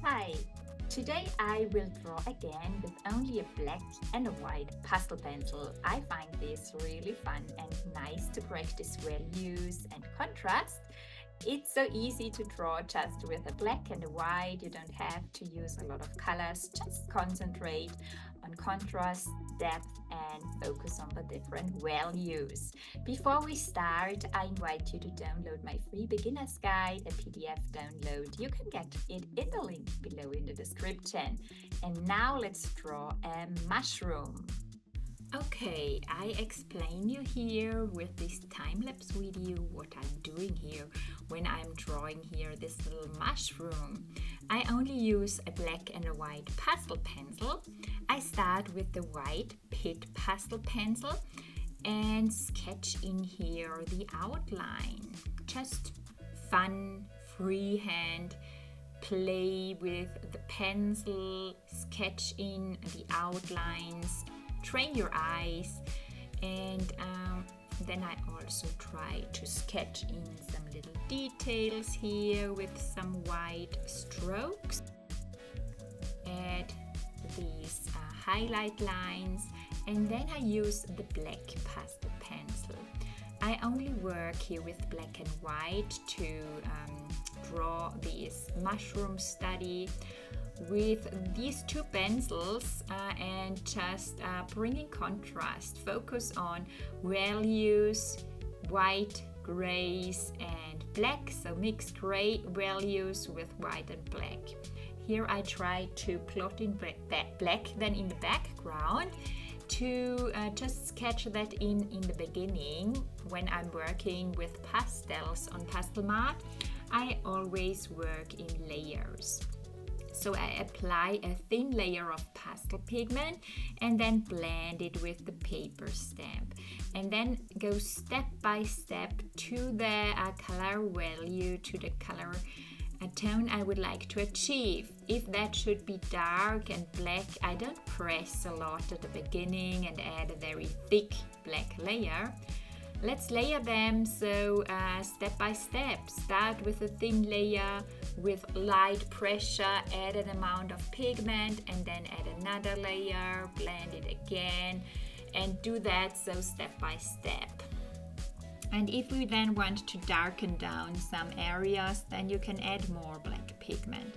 Hi! Today I will draw again with only a black and a white pastel pencil. I find this really fun and nice to practice values and contrast. It's so easy to draw just with a black and a white. You don't have to use a lot of colors. Just concentrate on contrast, depth, and focus on the different values. Before we start, I invite you to download my free beginner's guide, a PDF download. You can get it in the link below in the description. And now let's draw a mushroom. Okay, I explain you here with this time-lapse video what I'm doing here when I'm drawing here this little mushroom. I only use a black and a white pastel pencil. I start with the white Pitt pastel pencil and sketch in here the outline. Just fun, freehand play with the pencil, sketch in the outlines. Train your eyes, and then I also try to sketch in some little details here with some white strokes. Add these highlight lines, and then I use the black pastel pencil. I only work here with black and white to draw this mushroom study with these two pencils and just bringing contrast. Focus on values, white, grays and black, so mix gray values with white and black. Here I try to plot in black then in the background to just sketch that in the beginning. When I'm working with pastels on pastel mat, I always work in layers. So I apply a thin layer of pastel pigment and then blend it with the paper stamp, and then go step by step to the color value, to the color tone I would like to achieve. If that should be dark and black, I don't press a lot at the beginning and add a very thick black layer. Let's layer them, so step by step. Start with a thin layer with light pressure, add an amount of pigment, and then add another layer, blend it again, and do that so step by step. And if we then want to darken down some areas, then you can add more black pigment.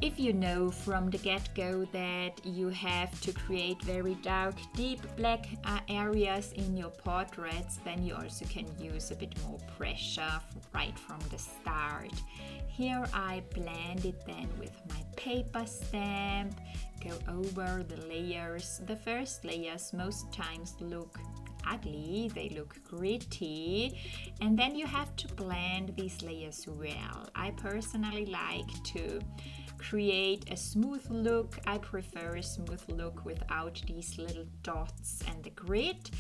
If you know from the get-go that you have to create very dark, deep black areas in your portraits, then you also can use a bit more pressure right from the start. Here I blend it then with my paper stamp, go over the layers. The first layers most times look ugly, they look gritty, and then you have to blend these layers well. I personally like to create a smooth look. I prefer a smooth look without these little dots and the grit.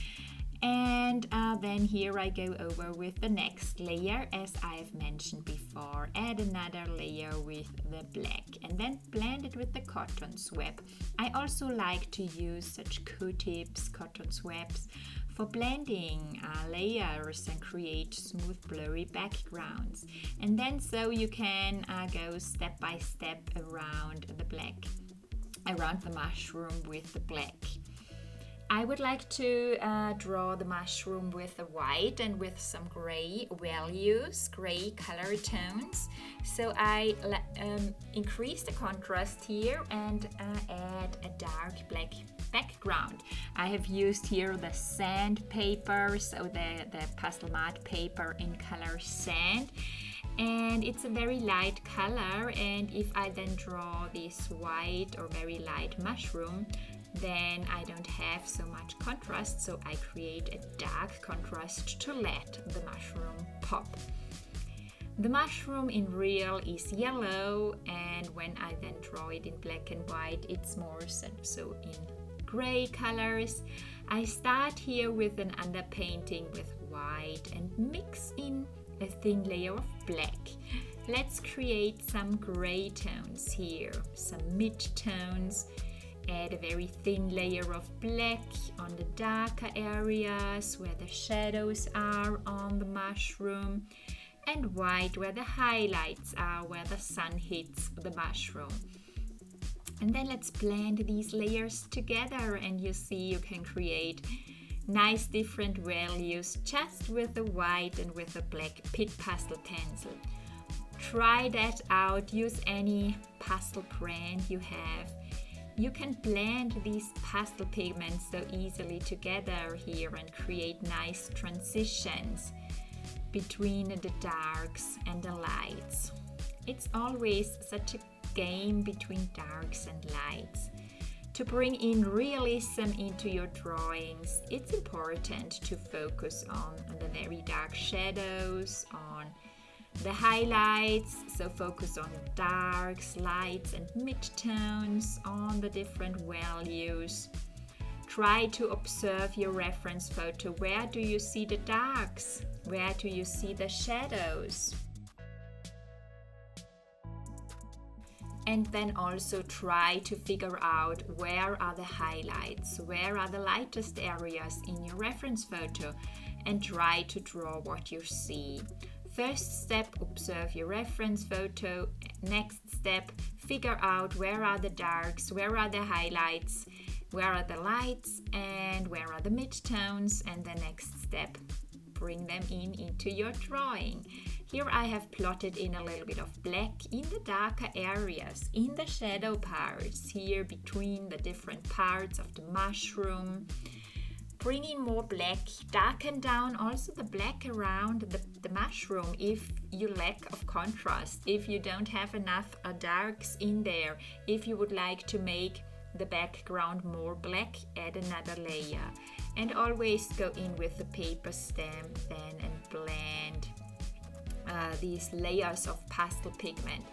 And then here I go over with the next layer, as I've mentioned before. Add another layer with the black and then blend it with the cotton swab. I also like to use such Q-tips, cotton swabs, for blending layers and create smooth blurry backgrounds. And then so you can go step by step around the black, around the mushroom with the black. I would like to draw the mushroom with the white and with some gray values, gray color tones. So I increase the contrast here and add a dark black background. I have used here the sand paper, so the pastel matte paper in color sand. And it's a very light color, and if I then draw this white or very light mushroom, then I don't have so much contrast, so I create a dark contrast to let the mushroom pop. The mushroom in real is yellow, and when I then draw it in black and white, it's more so in gray colors. I start here with an underpainting with white and mix in a thin layer of black. Let's create some gray tones here, some mid-tones. Add a very thin layer of black on the darker areas where the shadows are on the mushroom. and white where the highlights are, where the sun hits the mushroom. And then let's blend these layers together, and you see you can create nice different values just with the white and with the black pit pastel pencil. Try that out, use any pastel brand you have. You can blend these pastel pigments so easily together here and create nice transitions between the darks and the lights. It's always such a game between darks and lights. To bring in realism into your drawings, it's important to focus on the very dark shadows, on the highlights, so focus on darks, lights and midtones, on the different values. Try to observe your reference photo. Where do you see the darks? Where do you see the shadows? And then also try to figure out where are the highlights, where are the lightest areas in your reference photo, and try to draw what you see. First step, observe your reference photo. Next step, figure out where are the darks, where are the highlights, where are the lights, and where are the midtones. And the next step, bring them into your drawing. Here I have plotted in a little bit of black in the darker areas, in the shadow parts, here between the different parts of the mushroom. Bring in more black, darken down also the black around the mushroom if you lack of contrast, if you don't have enough darks in there. If you would like to make the background more black, add another layer. And always go in with the paper stamp then and blend these layers of pastel pigment.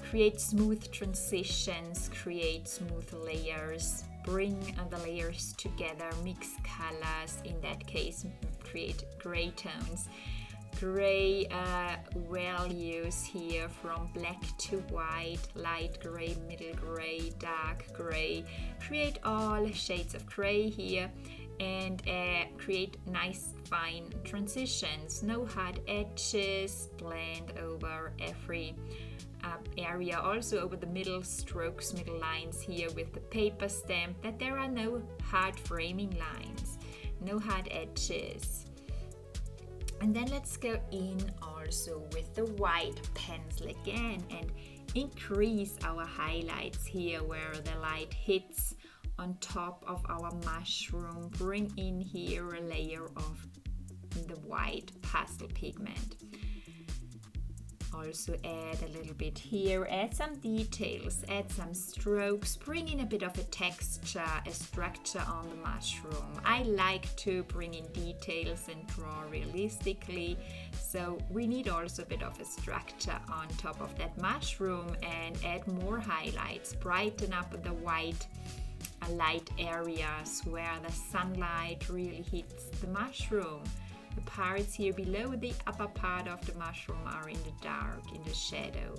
Create smooth transitions, create smooth layers, bring the layers together, mix colors, in that case create gray tones. Gray values here from black to white, light gray, middle gray, dark gray. Create all shades of gray here and create nice fine transitions. No hard edges, blend over every area, also over the middle strokes, middle lines here with the paper stamp, that there are no hard framing lines, no hard edges. And then let's go in also with the white pencil again and increase our highlights here where the light hits on top of our mushroom. Bring in here a layer of the white pastel pigment. Also add a little bit here, add some details, add some strokes, bring in a bit of a texture, a structure on the mushroom. I like to bring in details and draw realistically, so we need also a bit of a structure on top of that mushroom and add more highlights, brighten up the white light areas where the sunlight really hits the mushroom. The parts here below the upper part of the mushroom are in the dark, in the shadow.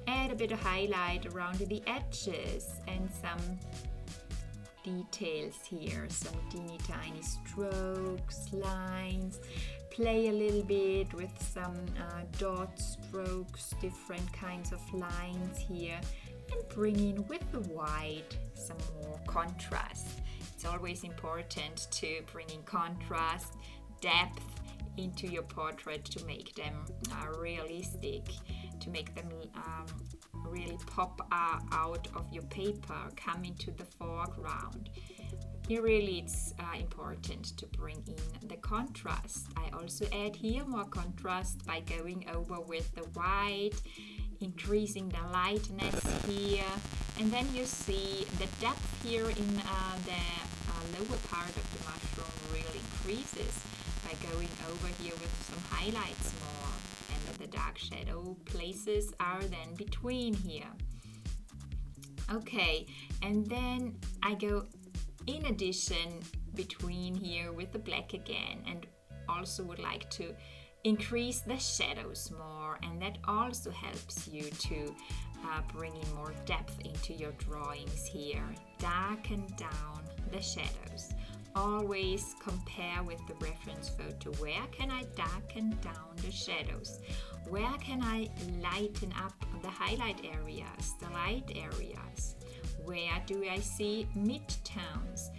Add a bit of highlight around the edges and some details here, some teeny tiny strokes, lines. Play a little bit with some dot strokes, different kinds of lines here, and bring in with the white some more contrast. It's always important to bring in contrast, depth into your portrait to make them realistic, to make them really pop out of your paper, come into the foreground. Here really it's important to bring in the contrast. I also add here more contrast by going over with the white, increasing the lightness here, and then you see the depth here in the lower part of the mushroom really increases by going over here with some highlights more, and the dark shadow places are then between here. Okay, and then I go in addition between here with the black again, and also would like to increase the shadows more, and that also helps you to bring in more depth into your drawings here. Darken down the shadows. always compare with the reference photo. Where can I darken down the shadows? Where can I lighten up the highlight areas, the light areas? Where do I see midtones?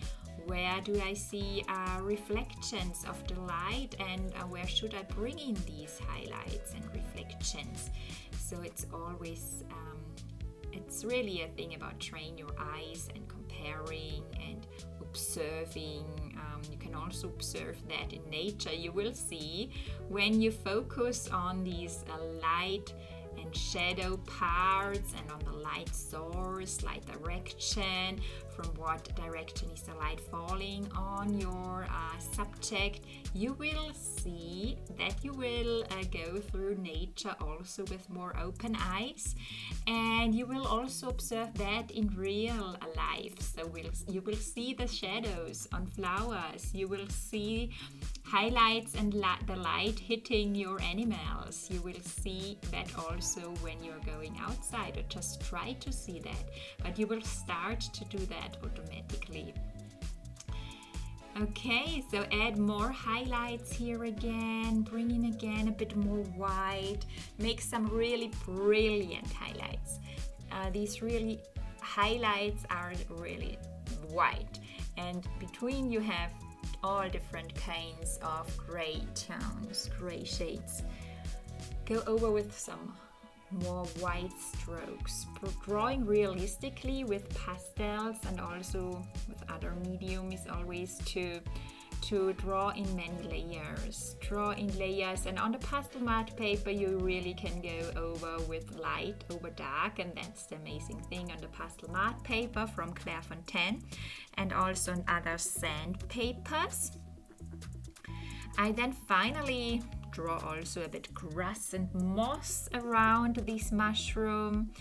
Where do I see reflections of the light, and where should I bring in these highlights and reflections? So it's always, it's really a thing about train your eyes and comparing and observing. You can also observe that in nature. You will see when you focus on these light and shadow parts and on the light source, light direction, from what direction is the light falling on your subject, you will see that you will go through nature also with more open eyes, and you will also observe that in real life. So you will see the shadows on flowers, you will see highlights and the light hitting your animals. You will see that also when you're going outside, or just try to see that, but you will start to do that automatically. Okay, so add more highlights here again, bring in again a bit more white, make some really brilliant highlights. These really highlights are really white, and between you have all different kinds of gray tones, gray shades. Go over with some more white strokes, drawing realistically with pastels and also with other medium is always to draw in many layers. Draw in layers, and on the pastel matte paper you really can go over with light over dark, and that's the amazing thing on the pastel matte paper from Clairefontaine and also on other sandpapers. I then finally draw also a bit grass and moss around this mushroom.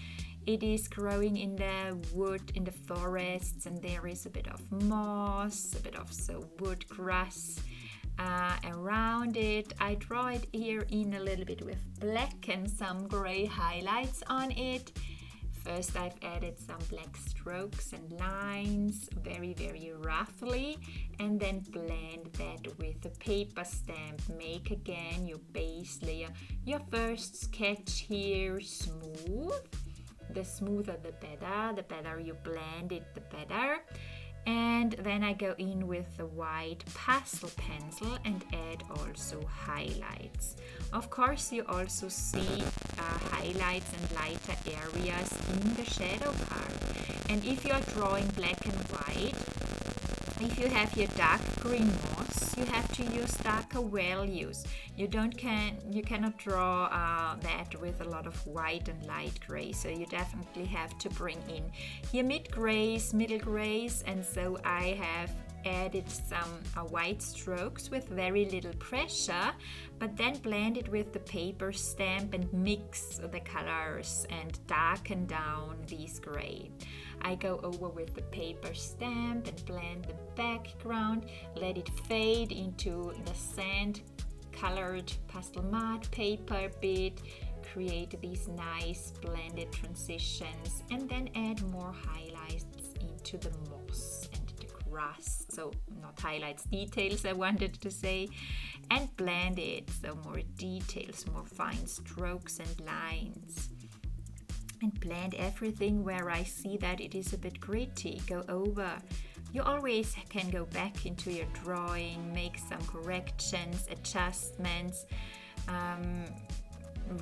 It is growing in the wood, in the forests, and there is a bit of moss, a bit of wood grass around it. I draw it here in a little bit with black and some gray highlights on it. First I've added some black strokes and lines very roughly, and then blend that with a paper stamp. Make again your base layer. Your first sketch here smooth. The smoother the better. The better you blend it, the better. And then I go in with the white pastel pencil and add also highlights. Of course, you also see highlights and lighter areas in the shadow part. And if you're drawing black and white, if you have your dark green moss, you have to use darker values. You cannot draw that with a lot of white and light gray. So you definitely have to bring in your mid grays, middle grays, and so I have added some white strokes with very little pressure, but then blend it with the paper stamp and mix the colors and darken down these gray. I go over with the paper stamp and blend the background, let it fade into the sand colored pastel matte paper bit, create these nice blended transitions, and then add more highlights into the moss and the grass. So not highlights, details I wanted to say, and blend it. So more details, more fine strokes and lines. And blend everything where I see that it is a bit gritty. Go over. You always can go back into your drawing, make some corrections, adjustments,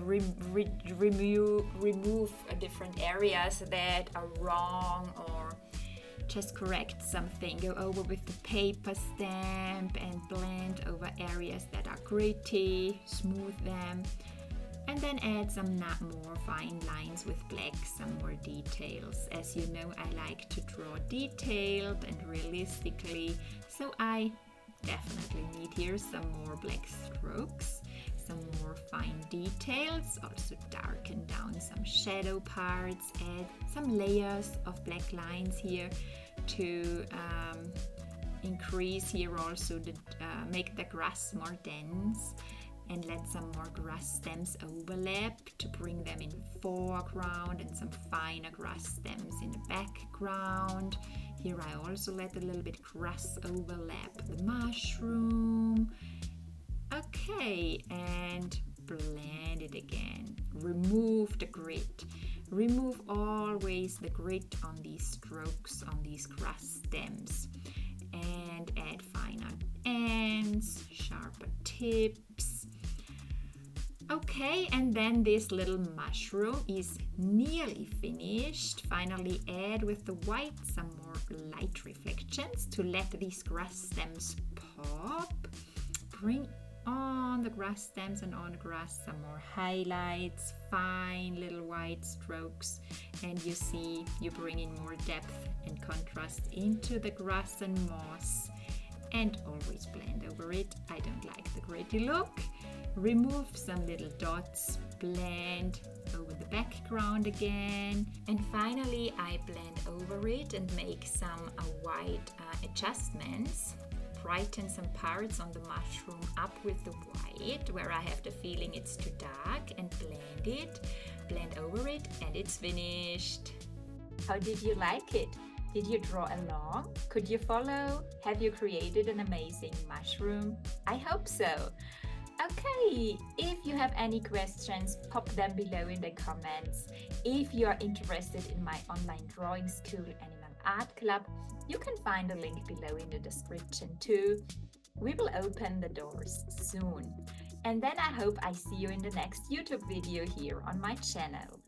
remove different areas that are wrong, or just correct something. Go over with the paper stamp and blend over areas that are gritty, smooth them. And then add some more fine lines with black, some more details. As you know, I like to draw detailed and realistically, so I definitely need here some more black strokes, some more fine details, also darken down some shadow parts, add some layers of black lines here to increase here also, make the grass more dense. And let some more grass stems overlap to bring them in the foreground, and some finer grass stems in the background. Here I also let a little bit grass overlap the mushroom. Okay, and blend it again. Remove the grit. Remove always the grit on these strokes, on these grass stems. And add finer ends, sharper tips. Okay, and then this little mushroom is nearly finished. Finally add with the white some more light reflections to let these grass stems pop. Bring on the grass stems and on the grass some more highlights, fine little white strokes, and you see you bring in more depth and contrast into the grass and moss, and always blend over it. I don't like the gritty look. Remove some little dots, blend over the background again, and finally I blend over it and make some white adjustments. Brighten some parts on the mushroom up with the white where I have the feeling it's too dark, and blend it, blend over it, and it's finished. How did you like it? Did you draw along? Could you follow? Have you created an amazing mushroom? I hope so. Okay, if you have any questions, pop them below in the comments. If you are interested in my online drawing school and in an art club, you can find a link below in the description too. We will open the doors soon. And then I hope I see you in the next YouTube video here on my channel.